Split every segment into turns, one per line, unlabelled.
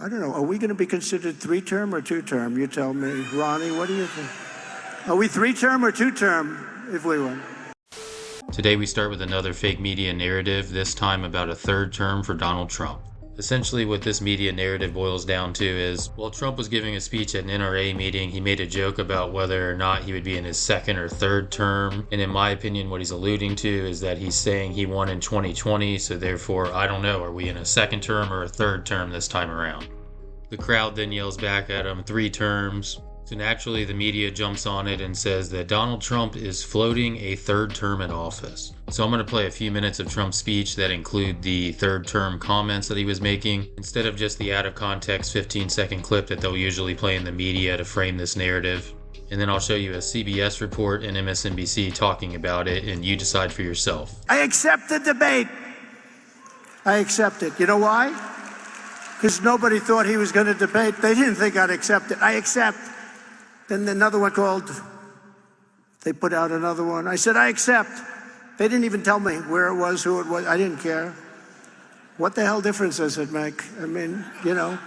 I don't know, are we going to be considered three-term or two-term? You tell me. Ronnie, what do you think? Are we three-term or two-term if we win?
Today we start with another fake media narrative, this time about a third term for Donald Trump. Essentially what this media narrative boils down to is, while Trump was giving a speech at an NRA meeting, he made a joke about whether or not he would be in his second or third term. And in my opinion, what he's alluding to is that he's saying he won in 2020, so therefore, I don't know, are we in a second term or a third term this time around? The crowd then yells back at him, 3 terms. So naturally, the media jumps on it and says that Donald Trump is floating a third term in office. So I'm going to play a few minutes of Trump's speech that include the third term comments that he was making, instead of just the out of context 15-second clip that they'll usually play in the media to frame this narrative. And then I'll show you a CBS report and MSNBC talking about it, and you decide for yourself.
I accept the debate. I accept it. You know why? Because nobody thought he was going to debate. They didn't think I'd accept it. I accept. Then another one called. They put out another one. I said, I accept. They didn't even tell me where it was, who it was. I didn't care. What the hell difference does it make? I mean, you know.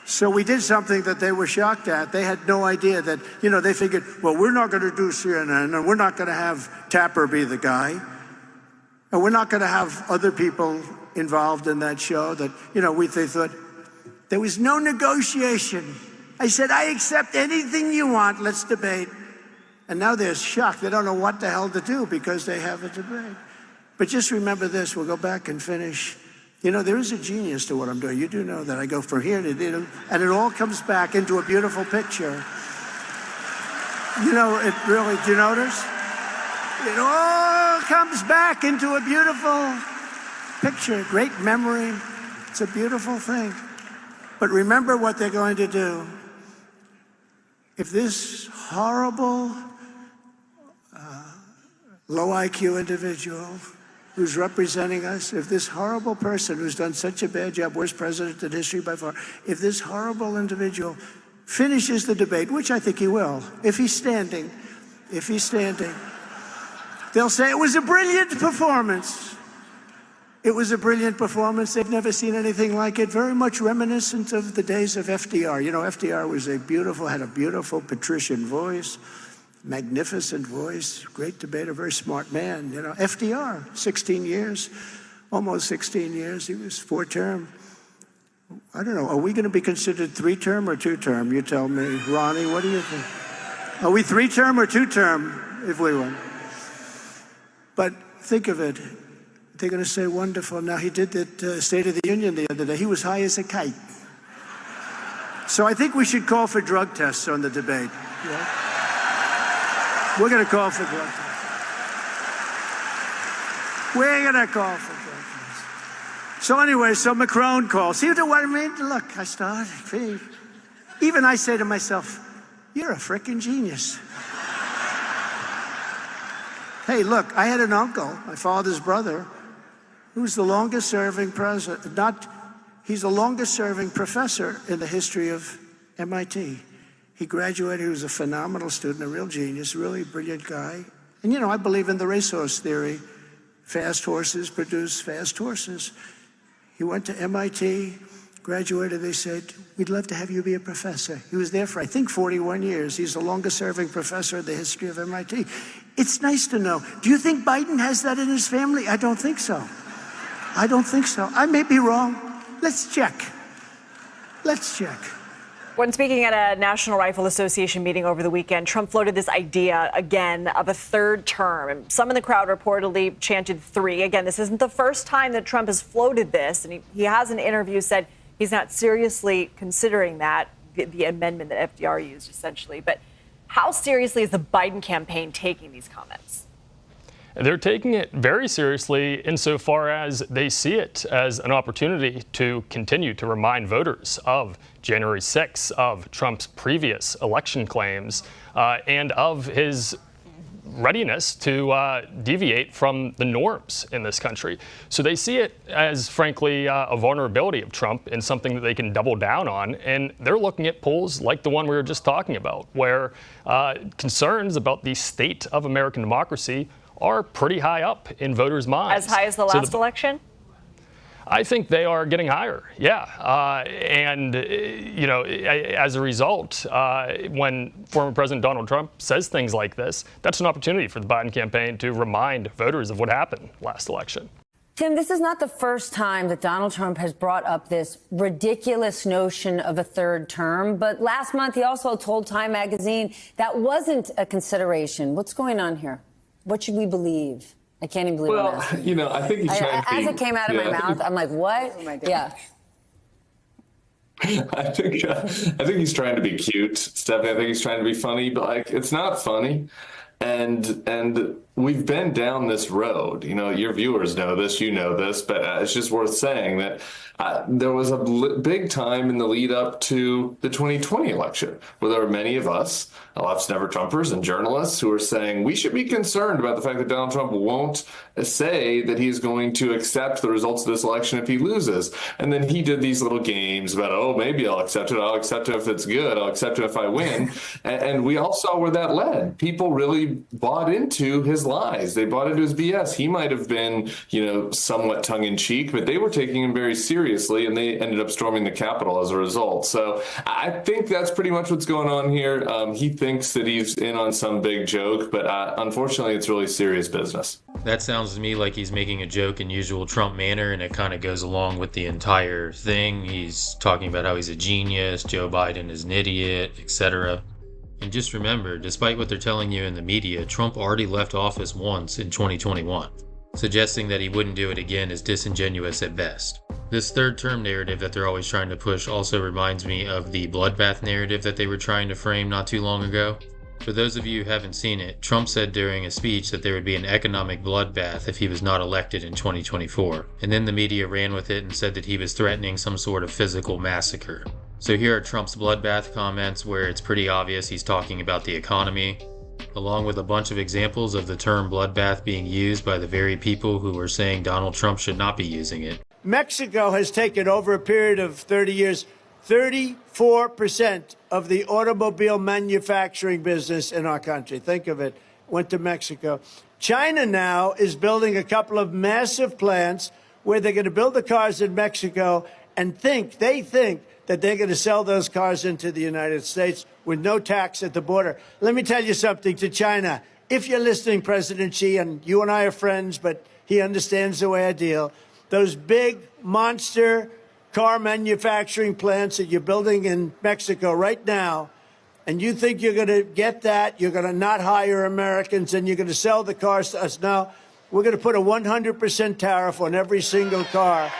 So we did something that they were shocked at. They had no idea that, you know, they figured, well, we're not going to do CNN, and we're not going to have Tapper be the guy. And we're not going to have other people involved in that show that, you know, they thought there was no negotiation. I said, I accept anything you want. Let's debate. And now they're shocked. They don't know what the hell to do because they have a debate. But just remember this. We'll go back and finish. You know, there is a genius to what I'm doing. You do know that. I go from here to there, and it all comes back into a beautiful picture. You know, it really, do you notice? It all comes back into a beautiful picture. Great memory. It's a beautiful thing. But remember what they're going to do. If this horrible, low IQ individual who's representing us, if this horrible person who's done such a bad job, worst president in history by far, if this horrible individual finishes the debate, which I think he will, if he's standing, they'll say it was a brilliant performance. It was a brilliant performance. They've never seen anything like it. Very much reminiscent of the days of FDR. You know, FDR was had a beautiful patrician voice, magnificent voice, great debater, very smart man. You know, FDR, 16 years, almost 16 years. He was 4-term. I don't know. Are we going to be considered 3-term or 2-term? You tell me. Ronnie, what do you think? Are we 3-term or 2-term if we win? But think of it. They're going to say, wonderful. Now, he did that State of the Union the other day. He was high as a kite. So I think we should call for drug tests on the debate. Yeah? We're going to call for drug tests. We're going to call for drug tests. So anyway, so Macron calls. See what I mean? Look, I start. Even I say to myself, you're a frickin' genius. Hey, look, I had an uncle, my father's brother, who's the longest-serving president. He's the longest-serving professor in the history of MIT. He graduated. He was a phenomenal student, a real genius, really brilliant guy. And, you know, I believe in the racehorse theory. Fast horses produce fast horses. He went to MIT, graduated. They said, we'd love to have you be a professor. He was there for, I think, 41 years. He's the longest-serving professor in the history of MIT. It's nice to know. Do you think Biden has that in his family? I don't think so. I don't think so. I may be wrong. Let's check. Let's check.
When speaking at a National Rifle Association meeting over the weekend, Trump floated this idea again of a third term. And some in the crowd reportedly chanted 3. Again, this isn't the first time that Trump has floated this. And he has in an interview said he's not seriously considering that, the amendment that FDR used, essentially. But how seriously is the Biden campaign taking these comments?
They're taking it very seriously insofar as they see it as an opportunity to continue to remind voters of January 6th, of Trump's previous election claims, and of his readiness to deviate from the norms in this country. So they see it as, frankly, a vulnerability of Trump and something that they can double down on. And they're looking at polls like the one we were just talking about, where concerns about the state of American democracy are pretty high up in voters' minds.
As high as the last election?
I think they are getting higher. Yeah. As a result, when former President Donald Trump says things like this, that's an opportunity for the Biden campaign to remind voters of what happened last election.
Tim, this is not the first time that Donald Trump has brought up this ridiculous notion of a third term. But last month, he also told Time magazine that wasn't a consideration. What's going on here? What should we believe? I can't even believe I'm asking.
I think he's trying to be...
As it came out of my mouth, I'm like, what? Oh my God. Yeah.
I think he's trying to be cute, Stephanie. I think he's trying to be funny, but it's not funny. And we've been down this road. Your viewers know this, you know this, but it's just worth saying that there was a big time in the lead up to the 2020 election where there were many of us, left's never Trumpers and journalists, who were saying we should be concerned about the fact that Donald Trump won't say that he's going to accept the results of this election if he loses. And then he did these little games about, oh, maybe I'll accept it. I'll accept it if it's good. I'll accept it if I win. And we all saw where that led. People really bought into his lies. They bought into his BS. He might have been, somewhat tongue in cheek, but they were taking him very seriously, and they ended up storming the Capitol as a result. So I think that's pretty much what's going on here. He thinks that he's in on some big joke, but unfortunately, it's really serious business.
That sounds to me like he's making a joke in usual Trump manner, and it kind of goes along with the entire thing. He's talking about how he's a genius, Joe Biden is an idiot, etc. And just remember, despite what they're telling you in the media, Trump already left office once in 2021. Suggesting that he wouldn't do it again is disingenuous at best. This third term narrative that they're always trying to push also reminds me of the bloodbath narrative that they were trying to frame not too long ago. For those of you who haven't seen it, Trump said during a speech that there would be an economic bloodbath if he was not elected in 2024. And then the media ran with it and said that he was threatening some sort of physical massacre. So here are Trump's bloodbath comments where it's pretty obvious he's talking about the economy, along with a bunch of examples of the term bloodbath being used by the very people who were saying Donald Trump should not be using it.
Mexico has taken, over a period of 30 years, 34% of the automobile manufacturing business in our country. Think of it. Went to Mexico. China now is building a couple of massive plants where they're going to build the cars in Mexico and they think that they're going to sell those cars into the United States with no tax at the border. Let me tell you something to China. If you're listening, President Xi, and you and I are friends, but he understands the way I deal, those big monster car manufacturing plants that you're building in Mexico right now, and you think you're going to get that, you're going to not hire Americans, and you're going to sell the cars to us. No, we're going to put a 100% tariff on every single car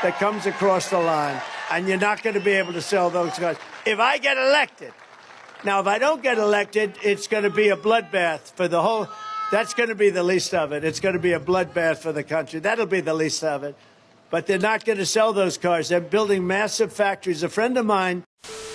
that comes across the line, and you're not going to be able to sell those cars. If I get elected, now if I don't get elected, it's going to be a bloodbath for the whole, that's going to be the least of it. It's going to be a bloodbath for the country. That'll be the least of it. But they're not going to sell those cars. They're building massive factories. A friend of mine.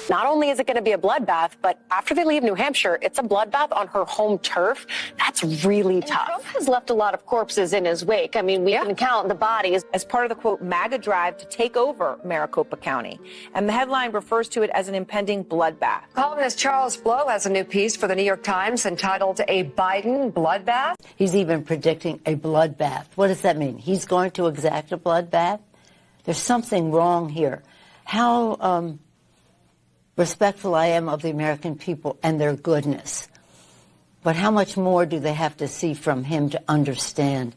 Not only is it going to be a bloodbath, but after they leave New Hampshire, it's a bloodbath on her home turf. That's really tough.
Trump has left a lot of corpses in his wake. I mean, we can count the bodies as part of the, quote, MAGA drive to take over Maricopa County. And the headline refers to it as an impending bloodbath.
Columnist Charles Blow has a new piece for the New York Times entitled A Biden Bloodbath.
He's even predicting a bloodbath. What does that mean? He's going to exact a bloodbath? There's something wrong here. How respectful I am of the American people and their goodness. But how much more do they have to see from him to understand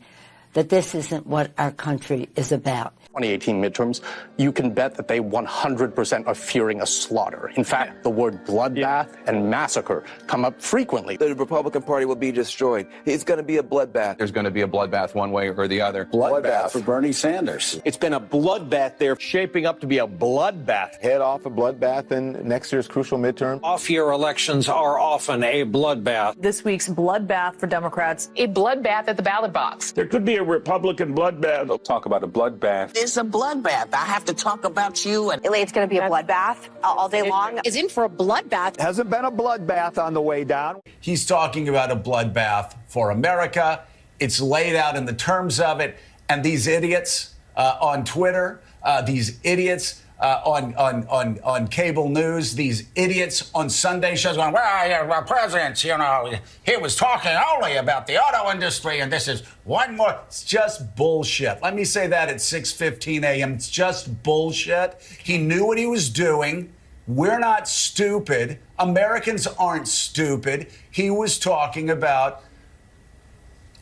that this isn't what our country is about?
2018 midterms, you can bet that they 100% are fearing a slaughter. In fact, the word bloodbath and massacre come up frequently.
The Republican Party will be destroyed. It's going to be a bloodbath.
There's going to be a bloodbath one way or the other.
Bloodbath for Bernie Sanders.
It's been a bloodbath there, shaping up to be a bloodbath.
Head off a bloodbath in next year's crucial midterm.
Off-year elections are often a bloodbath.
This week's bloodbath for Democrats.
A bloodbath at the ballot box.
There could be a Republican bloodbath.
They'll talk about a bloodbath.
It's a bloodbath. I have to talk about you. And
It's going to be a bloodbath all day long.
Is in for a bloodbath.
Hasn't been a bloodbath on the way down.
He's talking about a bloodbath for America. It's laid out in the terms of it. And these idiots on Twitter, these idiots on cable news, these idiots on Sunday shows going, well, president, you know, he was talking only about the auto industry, and this is one more. It's just bullshit. Let me say that at 6:15 a.m. It's just bullshit. He knew what he was doing. We're not stupid. Americans aren't stupid. He was talking about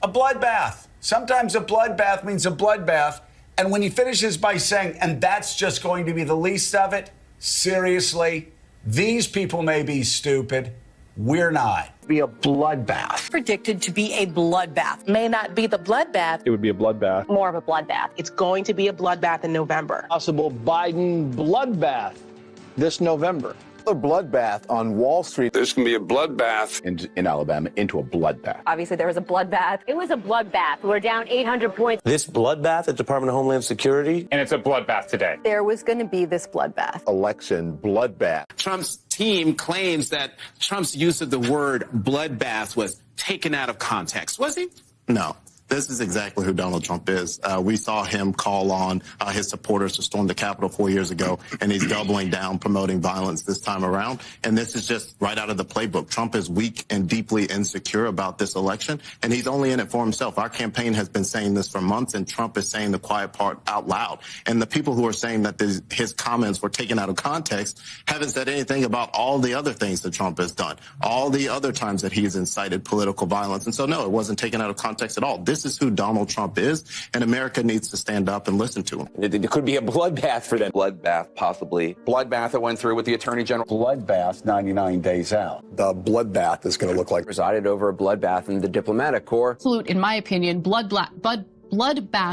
a bloodbath. Sometimes a bloodbath means a bloodbath. And when he finishes by saying, and that's just going to be the least of it, seriously, these people may be stupid. We're not.
Be a bloodbath.
Predicted to be a bloodbath.
May not be the bloodbath.
It would be a bloodbath.
More of a bloodbath. It's going to be a bloodbath in November.
Possible Biden bloodbath this November. A bloodbath on Wall Street.
There's going to be a bloodbath
In Alabama into a bloodbath.
Obviously, there was a bloodbath. It was a bloodbath. We're down 800 points.
This bloodbath at Department of Homeland Security.
and it's a bloodbath today.
There was going to be this bloodbath.
Election bloodbath.
Trump's team claims that Trump's use of the word bloodbath was taken out of context. Was he?
No. This is exactly who Donald Trump is. We saw him call on his supporters to storm the Capitol 4 years ago, and he's doubling down, promoting violence this time around. And this is just right out of the playbook. Trump is weak and deeply insecure about this election, and he's only in it for himself. Our campaign has been saying this for months, and Trump is saying the quiet part out loud. And the people who are saying that his comments were taken out of context haven't said anything about all the other things that Trump has done, all the other times that he's incited political violence. And so, no, it wasn't taken out of context at all. This is who Donald Trump is, and America needs to stand up and listen to him.
It could be a bloodbath for them.
Bloodbath, possibly.
Bloodbath that went through with the Attorney General.
Bloodbath 99 days out.
The bloodbath is going to look like.
Presided over a bloodbath in the diplomatic corps.
Absolute, in my opinion, bloodbath.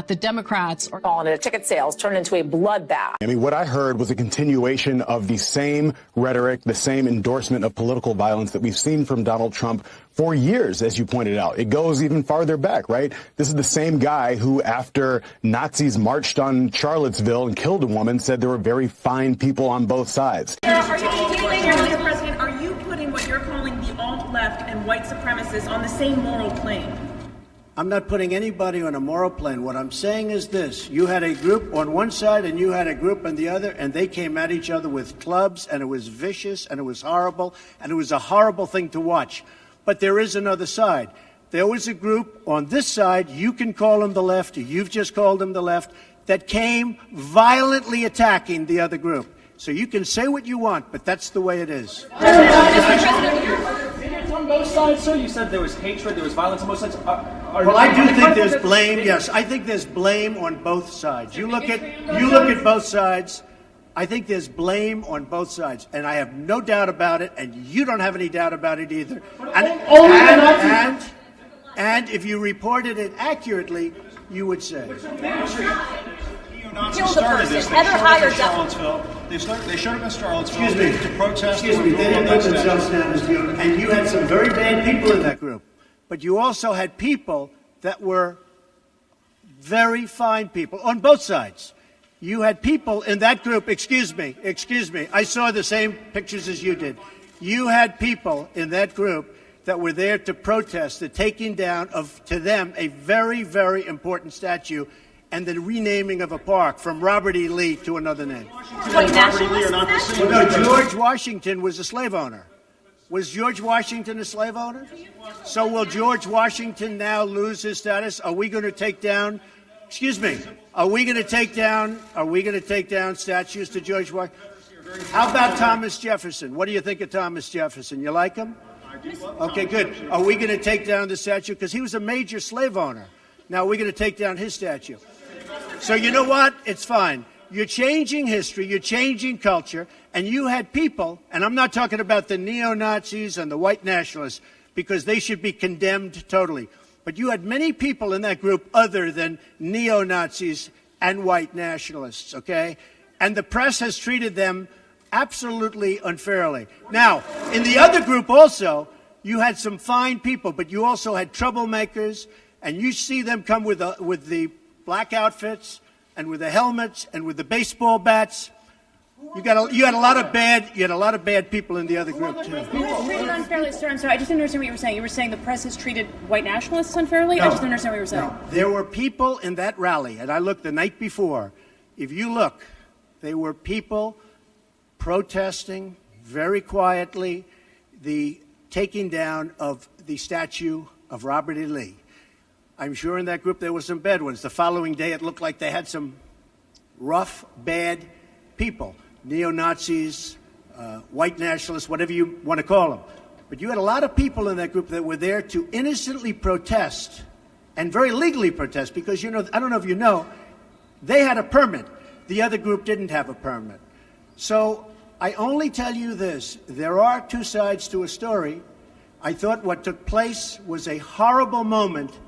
The Democrats are
calling it ticket sales turned into a bloodbath.
I mean, what I heard was a continuation of the same rhetoric, the same endorsement of political violence that we've seen from Donald Trump for years, as you pointed out. It goes even farther back, right? This is the same guy who, after Nazis marched on Charlottesville and killed a woman, said there were very fine people on both sides.
Mr. President, are you putting what you're calling the alt-left and white supremacists on the same moral plane?
I'm not putting anybody on a moral plane. What I'm saying is this. You had a group on one side and you had a group on the other, and they came at each other with clubs, and it was vicious, and it was horrible, and it was a horrible thing to watch. But there is another side. There was a group on this side, you can call them the left, or you've just called them the left, that came violently attacking the other group. So you can say what you want, but that's the way it is.
On both sides, sir? You said there was hatred, there was violence on both sides.
Well, I do think there's blame. Yes, I think there's blame on both sides. You look at both sides. I think there's blame on both sides, and I have no doubt about it, and you don't have any doubt about it either. And if you reported it accurately, you would say.
Kill the person. Heather hired
Charlottesville. They showed up in Charlottesville to protest.
Excuse me, they didn't put themselves down as you. And you had some very bad people in that group. But you also had people that were very fine people on both sides. You had people in that group, excuse me, I saw the same pictures as you did. You had people in that group that were there to protest the taking down of, to them, a very, very important statue and the renaming of a park from Robert E. Lee to another name. No, George Washington was a slave owner. Was George Washington a slave owner? So will George Washington now lose his status? Are we going to take down, are we going to take down statues to George Washington? How about Thomas Jefferson? What do you think of Thomas Jefferson? You like him? Okay, good. Are we going to take down the statue? Because he was a major slave owner. Now, we're going to take down his statue. So you know what? It's fine. You're changing history, you're changing culture, and you had people, and I'm not talking about the neo-Nazis and the white nationalists, because they should be condemned totally. But you had many people in that group other than neo-Nazis and white nationalists, okay? And the press has treated them absolutely unfairly. Now, in the other group also, you had some fine people, but you also had troublemakers, and you see them come with the black outfits and with the helmets and with the baseball bats. You had a lot of bad people in the other group too.
Treated unfairly, sir. I'm sorry, I just didn't understand what you were saying. You were saying the press has treated white nationalists unfairly?
No.
I just didn't understand what you were saying.
No. There were people in that rally, and I looked the night before. If you look, They were people protesting very quietly the taking down of the statue of Robert E. Lee. I'm sure in that group there were some bad ones. The following day, it looked like they had some rough, bad people, neo-Nazis, white nationalists, whatever you want to call them. But you had a lot of people in that group that were there to innocently protest and very legally protest because, you know, I don't know if you know, they had a permit. The other group didn't have a permit. So I only tell you this. There are two sides to a story. I thought what took place was a horrible moment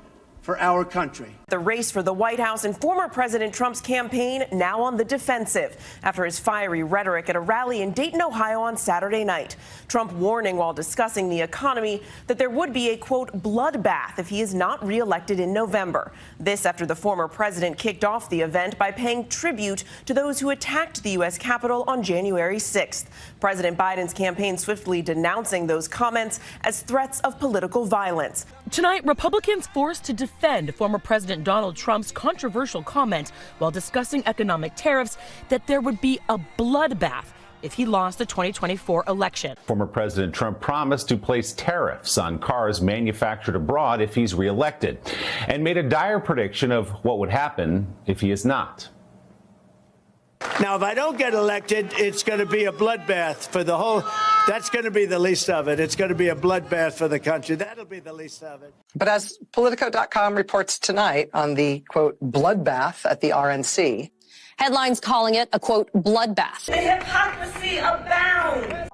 for our country.
The race for the White House and former President Trump's campaign now on the defensive after his fiery rhetoric at a rally in Dayton, Ohio on Saturday night. Trump warning while discussing the economy that there would be a, quote, bloodbath if he is not reelected in November. This after the former president kicked off the event by paying tribute to those who attacked the U.S. Capitol on January 6th. President Biden's campaign swiftly denouncing those comments as threats of political violence.
Tonight, Republicans forced to defend former President Donald Trump's controversial comment while discussing economic tariffs that there would be a bloodbath if he lost the 2024 election.
Former President Trump promised to place tariffs on cars manufactured abroad if he's reelected, and made a dire prediction of what would happen if he is not.
Now, if I don't get elected, it's going to be a bloodbath for the whole. That's going to be the least of it. It's going to be a bloodbath for the country. That'll be the least of it.
But as Politico.com reports tonight on the, quote, bloodbath at the RNC.
Headlines calling it a, quote, bloodbath.
The hypocrisy abounds.